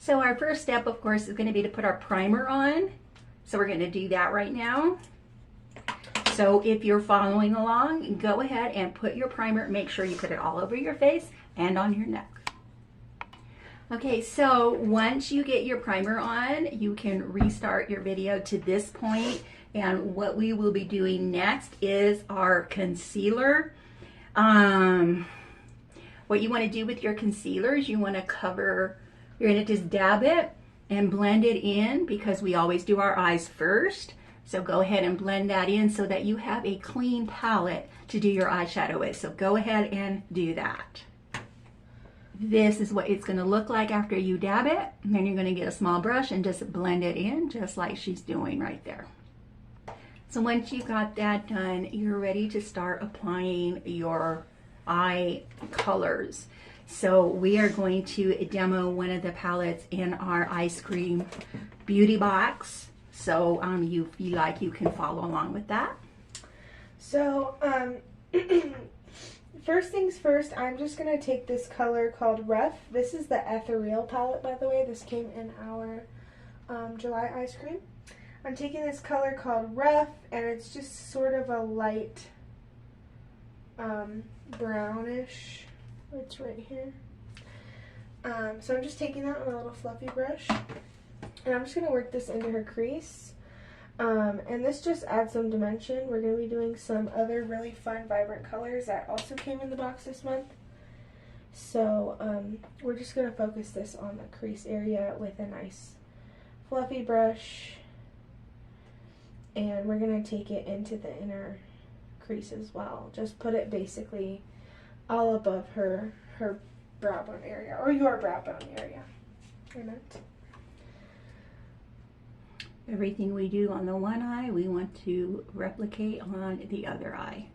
So our first step, of course, is going to be to put our primer on. So we're going to do that right now. So if you're following along, go ahead and put your primer. Make sure you put it all over your face and on your neck. Okay, so once you get your primer on, you can restart your video to this point. And what we will be doing next is our concealer. What you want to do with your concealer is you want to cover, you're going to just dab it and blend it in, because we always do our eyes first. So go ahead and blend that in so that you have a clean palette to do your eyeshadow with. So go ahead and do that. This is what it's going to look like after you dab it. And then you're going to get a small brush and just blend it in just like she's doing right there. So once you got that done, you're ready to start applying your eye colors. So we are going to demo one of the palettes in our Eyescream beauty box. So you feel like you can follow along with that. So first things first, I'm just going to take this color called Rough. This is the Ethereal palette, by the way. This came in our July Eyescream. I'm taking this color called Rough, and it's just sort of a light brownish. It's right here. So I'm just taking that on a little fluffy brush, and I'm just going to work this into her crease. And this just adds some dimension. We're going to be doing some other really fun, vibrant colors that also came in the box this month. So we're just going to focus this on the crease area with a nice fluffy brush. And we're going to take it into the inner crease as well. Just put it basically all above her brow bone area, or your brow bone area, I meant. Everything we do on the one eye, we want to replicate on the other eye.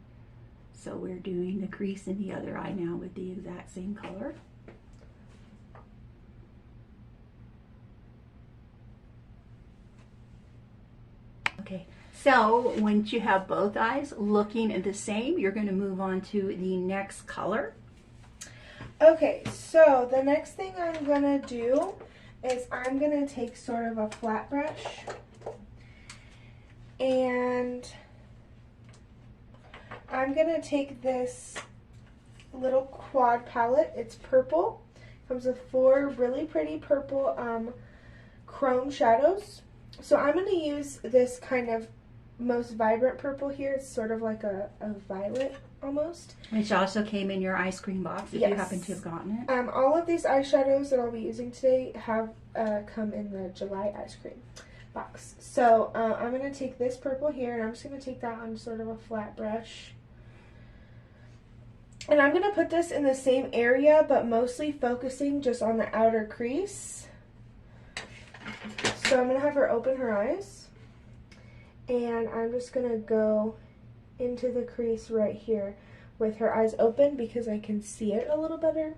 So we're doing the crease in the other eye now with the exact same color. Okay, so once you have both eyes looking the same, you're going to move on to the next color. Okay, so the next thing I'm going to do is I'm going to take sort of a flat brush, and I'm going to take this little quad palette. It's purple. It comes with 4 really pretty purple chrome shadows. So I'm going to use this kind of most vibrant purple here. It's sort of like a violet almost. Which also came in your Eyescream box if you happen to have gotten it. All of these eyeshadows that I'll be using today have come in the July Eyescream box. So I'm going to take this purple here, and I'm just going to take that on sort of a flat brush. And I'm going to put this in the same area, but mostly focusing just on the outer crease. So I'm going to have her open her eyes, and I'm just going to go into the crease right here with her eyes open, because I can see it a little better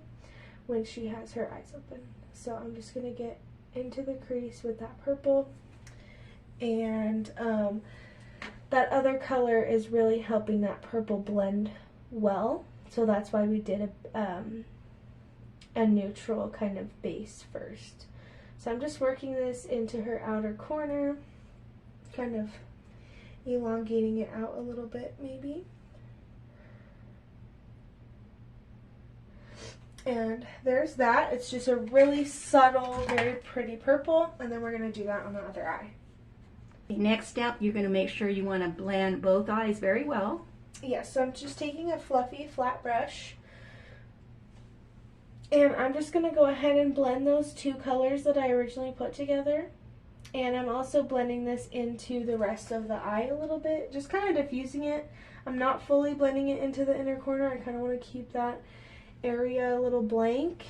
when she has her eyes open. So I'm just going to get into the crease with that purple, and that other color is really helping that purple blend well, so that's why we did a neutral kind of base first. So I'm just working this into her outer corner, kind of elongating it out a little bit maybe. And there's that. It's just a really subtle, very pretty purple, and then we're going to do that on the other eye. The next step, you're going to make sure you want to blend both eyes very well. Yes, so I'm just taking a fluffy flat brush, and I'm just going to go ahead and blend those 2 colors that I originally put together. And I'm also blending this into the rest of the eye a little bit, just kind of diffusing it. I'm not fully blending it into the inner corner. I kind of want to keep that area a little blank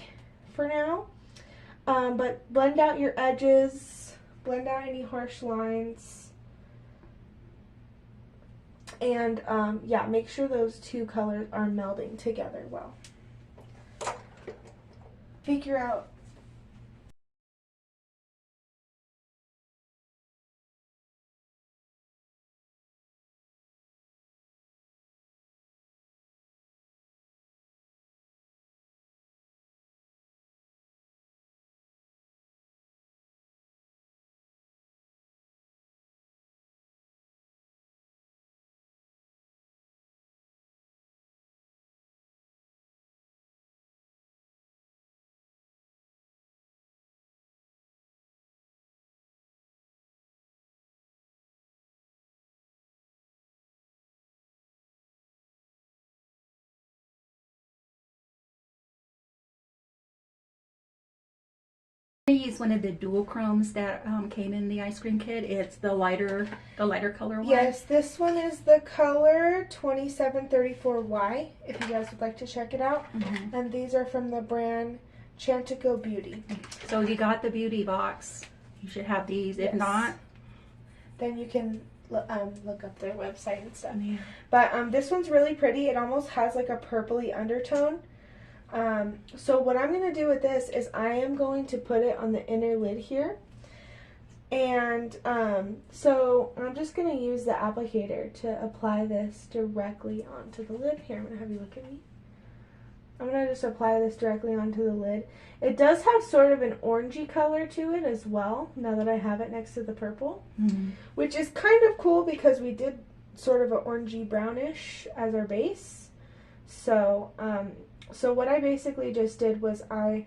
for now. But blend out your edges, blend out any harsh lines. And yeah, make sure those 2 colors are melding together well. Figure out I use one of the dual chromes that came in the ice cream kit. It's the lighter color one. Yes, this one is the color 2734Y, if you guys would like to check it out. And these are from the brand Chantico Beauty. So you got the beauty box. You should have these. If not, then you can look up their website and stuff. Yeah. But this one's really pretty. It almost has like a purpley undertone. So what I'm going to do with this is I am going to put it on the inner lid here. And so I'm just going to use the applicator to apply this directly onto the lid. Here, I'm going to have you look at me. I'm going to just apply this directly onto the lid. It does have sort of an orangey color to it as well, now that I have it next to the purple. Which is kind of cool because we did sort of an orangey brownish as our base. So, so what I basically just did was I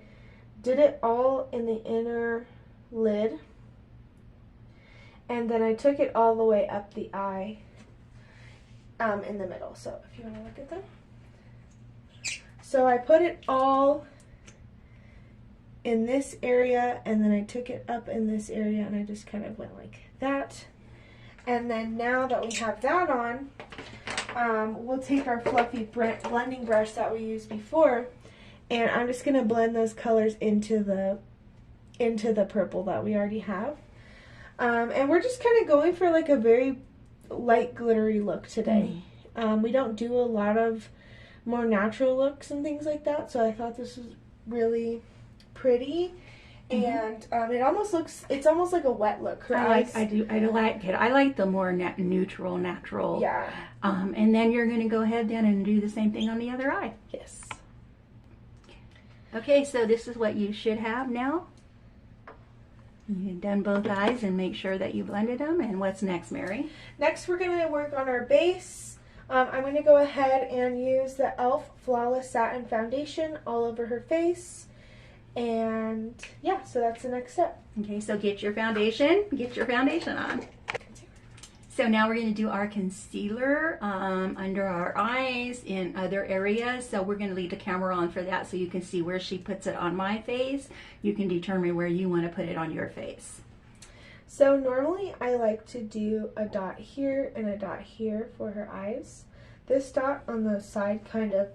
did it all in the inner lid. And then I took it all the way up the eye in the middle. So if you want to look at them. So I put it all in this area, and then I took it up in this area, and I just kind of went like that. And then now that we have that on, we'll take our fluffy blending brush that we used before, and I'm just going to blend those colors into the purple that we already have. And we're just kind of going for like a very light glittery look today. We don't do a lot of more natural looks and things like that, so I thought this was really pretty. And it's almost like a wet look. I like it. I like the more neutral, natural. Yeah. And then you're going to go ahead then and do the same thing on the other eye. Yes. Okay, so this is what you should have now. You've done both eyes, and make sure that you blended them. And what's next, Mary? Next, we're going to work on our base. I'm going to go ahead and use the e.l.f. Flawless Satin Foundation all over her face. And yeah, so that's the next step. Okay, so get your foundation on. So now we're going to do our concealer under our eyes in other areas. So we're going to leave the camera on for that so you can see where she puts it on my face. You can determine where you want to put it on your face. So normally I like to do a dot here and a dot here for her eyes. This dot on the side kind of,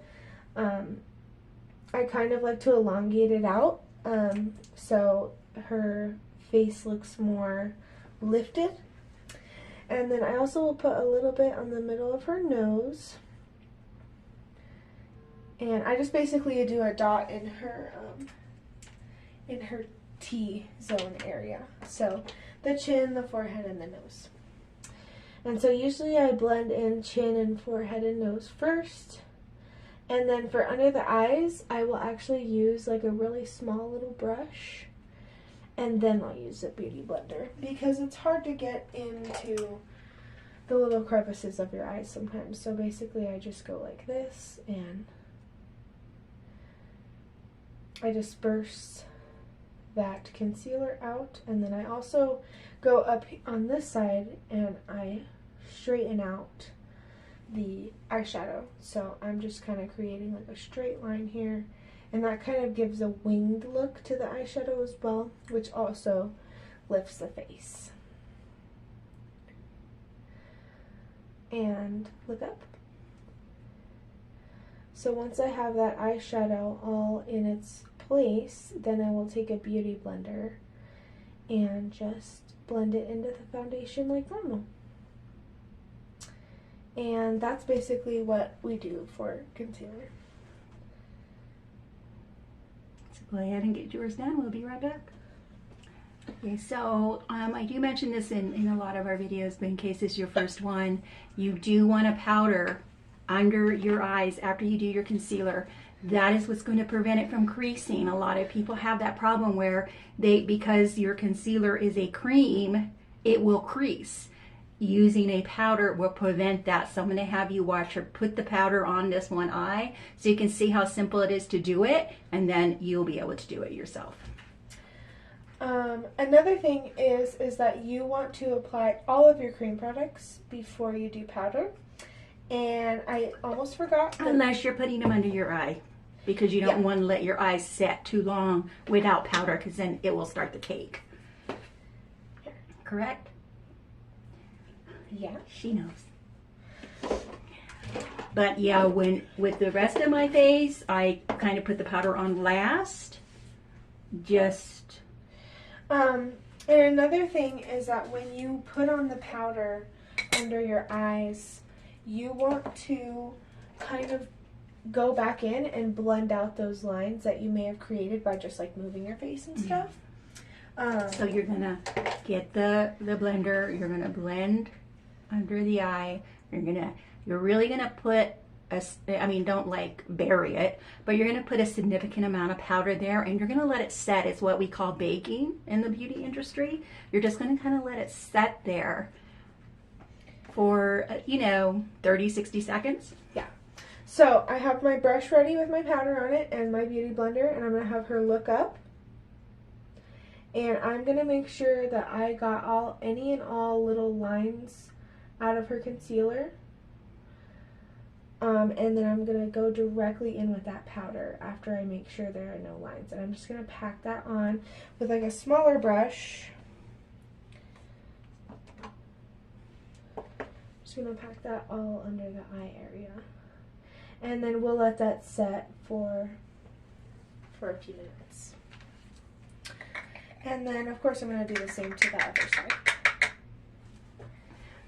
I kind of like to elongate it out so her face looks more lifted. And then I also will put a little bit on the middle of her nose. And I just basically do a dot in her T-zone area. So the chin, the forehead, and the nose. And so usually I blend in chin and forehead and nose first. And then for under the eyes, I will actually use like a really small little brush. And then I'll use a beauty blender because it's hard to get into the little crevices of your eyes sometimes. So basically I just go like this and I disperse that concealer out, and then I also go up on this side and I straighten out the eyeshadow. So I'm just kind of creating like a straight line here, and that kind of gives a winged look to the eyeshadow as well, which also lifts the face. And look up. So once I have that eyeshadow all in its place, then I will take a beauty blender and just blend it into the foundation like normal. And that's basically what we do for concealer. So go ahead and get yours done. We'll be right back. Okay, so I do mention this in a lot of our videos, but in case this is your first one, you do want to powder under your eyes after you do your concealer. That is what's going to prevent it from creasing. A lot of people have that problem where because your concealer is a cream, it will crease. Using a powder will prevent that. So I'm going to have you watch her put the powder on this one eye so you can see how simple it is to do it, and then you'll be able to do it yourself. Another thing is that you want to apply all of your cream products before you do powder. And I almost forgot. Unless you're putting them under your eye. because you don't want to let your eyes set too long without powder, because then it will start to cake. Correct? Yeah. She knows. But yeah, with the rest of my face, I kind of put the powder on last. Just. And another thing is that when you put on the powder under your eyes, you want to kind of go back in and blend out those lines that you may have created by just like moving your face and stuff. So you're gonna get the blender, you're gonna blend under the eye, you're really gonna put don't like bury it, but you're gonna put a significant amount of powder there, and you're gonna let it set. It's what we call baking in the beauty industry. You're just gonna kind of let it set there for 30, 60 seconds. Yeah. So I have my brush ready with my powder on it and my beauty blender, and I'm gonna have her look up, and I'm gonna make sure that I got any and all little lines out of her concealer. And then I'm going to go directly in with that powder after I make sure there are no lines. And I'm just going to pack that on with like a smaller brush. Just going to pack that all under the eye area. And then we'll let that set for a few minutes. And then of course I'm going to do the same to the other side.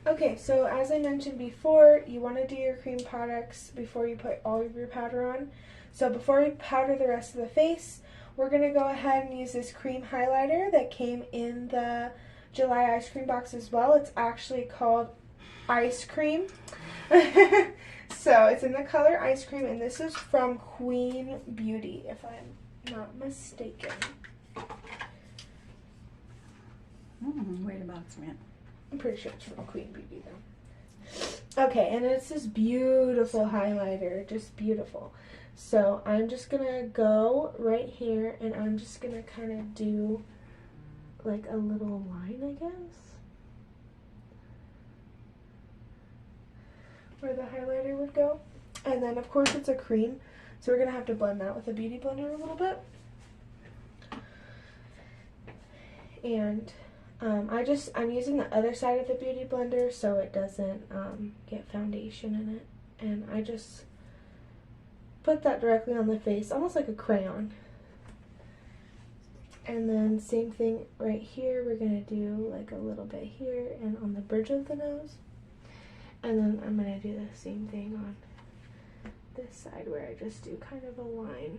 Okay, so as I mentioned before, you want to do your cream products before you put all of your powder on. So before we powder the rest of the face, we're going to go ahead and use this cream highlighter that came in the July ice cream box as well. It's actually called Eyescream. So it's in the color Ice Cream, and this is from Queen Beauty, if I'm not mistaken. Where the box went. I'm pretty sure it's from Queen Beauty though. Okay, and it's this beautiful highlighter, just beautiful. So I'm just gonna go right here, and I'm just gonna kind of do like a little line, I guess, where the highlighter would go. And then of course it's a cream, so we're gonna have to blend that with a beauty blender a little bit. And I'm using the other side of the beauty blender so it doesn't get foundation in it. And I just put that directly on the face, almost like a crayon. And then same thing right here, we're gonna do like a little bit here and on the bridge of the nose. And then I'm gonna do the same thing on this side where I just do kind of a line.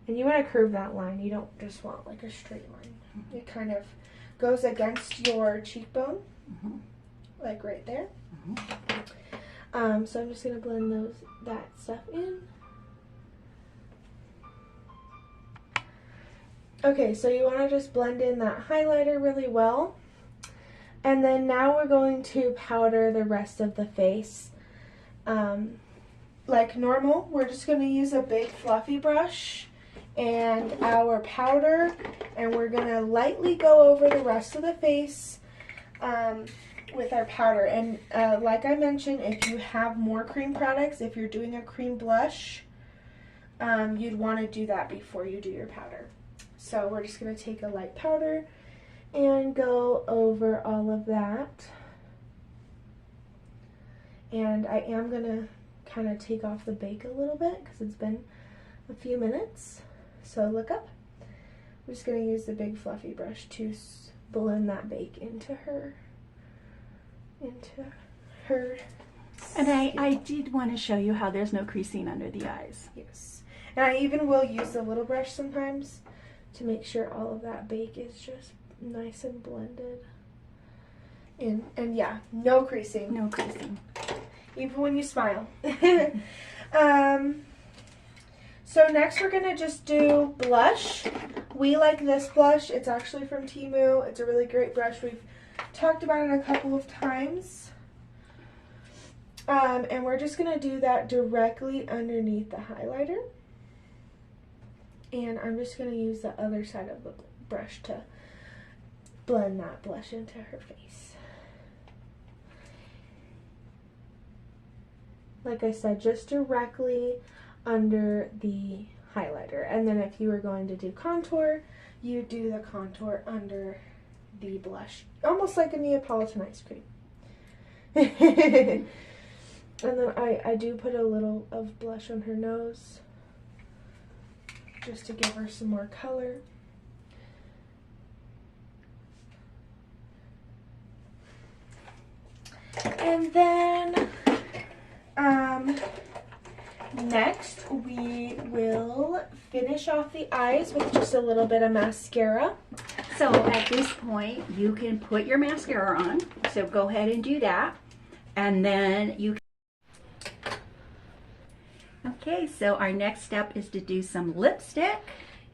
And you want to curve that line, you don't just want like a straight line. It kind of goes against your cheekbone, like right there. So I'm just going to blend that stuff in. Okay, so you want to just blend in that highlighter really well. And then now we're going to powder the rest of the face. Like normal, we're just going to use a big fluffy brush and our powder, and we're going to lightly go over the rest of the face with our powder. And like I mentioned, if you have more cream products, if you're doing a cream blush, you'd want to do that before you do your powder. So we're just going to take a light powder and go over all of that. And I am going to kind of take off the bake a little bit because it's been a few minutes. So look up. I'm just going to use the big fluffy brush to blend that bake into her. And I did want to show you how there's no creasing under the eyes. Yes. And I even will use the little brush sometimes to make sure all of that bake is just nice and blended. And yeah, no creasing. No creasing. Even when you smile. So next we're going to just do blush. We like this blush. It's actually from Temu. It's a really great brush. We've talked about it a couple of times. And we're just going to do that directly underneath the highlighter. And I'm just going to use the other side of the brush to blend that blush into her face. Like I said, just directly under the highlighter. And then if you were going to do contour, you do the contour under the blush, almost like a Neapolitan ice cream. And then I do put a little of blush on her nose just to give her some more color. And then next we will finish off the eyes with just a little bit of mascara. So at this point, you can put your mascara on. So go ahead and do that. And then you can... Okay, so our next step is to do some lipstick.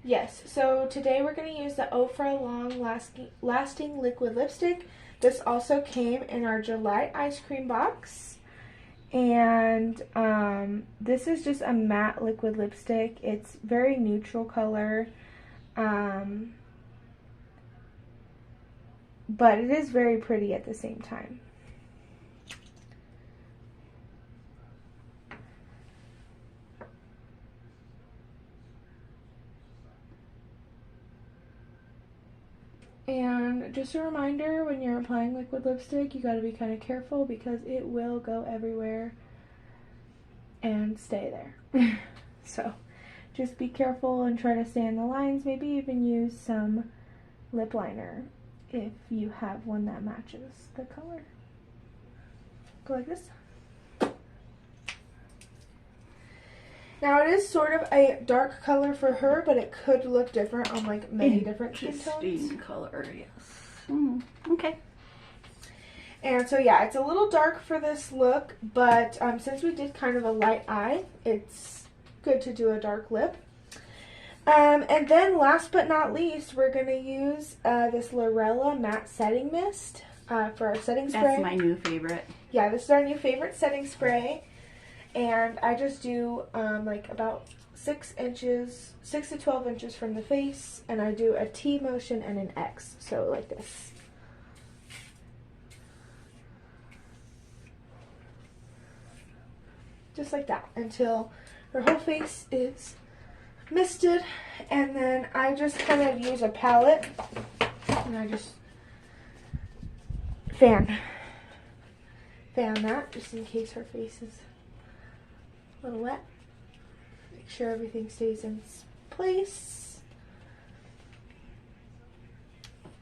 Yes, so today we're going to use the O for a Long Lasting Liquid Lipstick. This also came in our July ice cream box. And this is just a matte liquid lipstick. It's very neutral color. But it is very pretty at the same time. And just a reminder, when you're applying liquid lipstick, you got to be kind of careful because it will go everywhere and stay there. So just be careful and try to stay in the lines. Maybe even use some lip liner if you have one that matches the color. Go like this. Now it is sort of a dark color for her, but it could look different on like many different skin tones. Interesting color, yes. Okay. And so yeah, it's a little dark for this look, but since we did kind of a light eye, it's good to do a dark lip. And then last but not least, we're going to use this Lorella Matte Setting Mist for our setting spray. That's my new favorite. Yeah, this is our new favorite setting spray. And I just do like about 6 to 12 inches from the face, and I do a T motion and an X, so like this. Just like that until her whole face is misted, and then I just kind of use a palette and I just fan that just in case her face is a little wet. Make sure everything stays in place.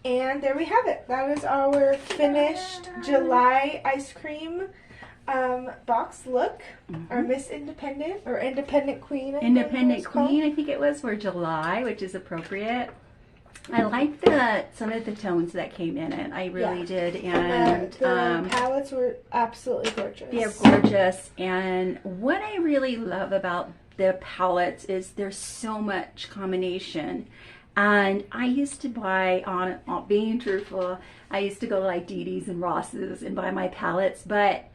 And there we have it. That is our finished July ice cream box look. Our Miss Independent, or Independent Queen. Independent Queen, I think it was, for July, which is appropriate. I like some of the tones that came in it. I really did. And the palettes were absolutely gorgeous. They're gorgeous. And what I really love about the palettes is there's so much combination. And I used to buy, on being truthful, I used to go to like DD's and Ross's and buy my palettes, but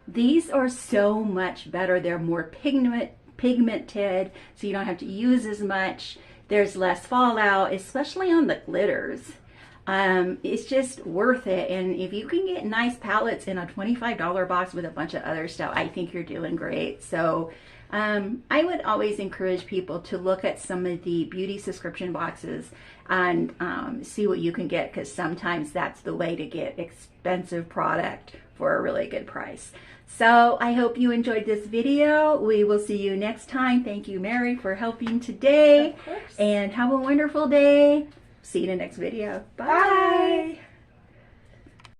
these are so much better. They're more pigmented, so you don't have to use as much. There's less fallout, especially on the glitters. It's just worth it. And if you can get nice palettes in a $25 box with a bunch of other stuff, I think you're doing great. So I would always encourage people to look at some of the beauty subscription boxes and see what you can get, because sometimes that's the way to get expensive product for a really good price. So I hope you enjoyed this video. We will see you next time. Thank you, Mary, for helping today. Of course. And have a wonderful day. See you in the next video. Bye. Bye.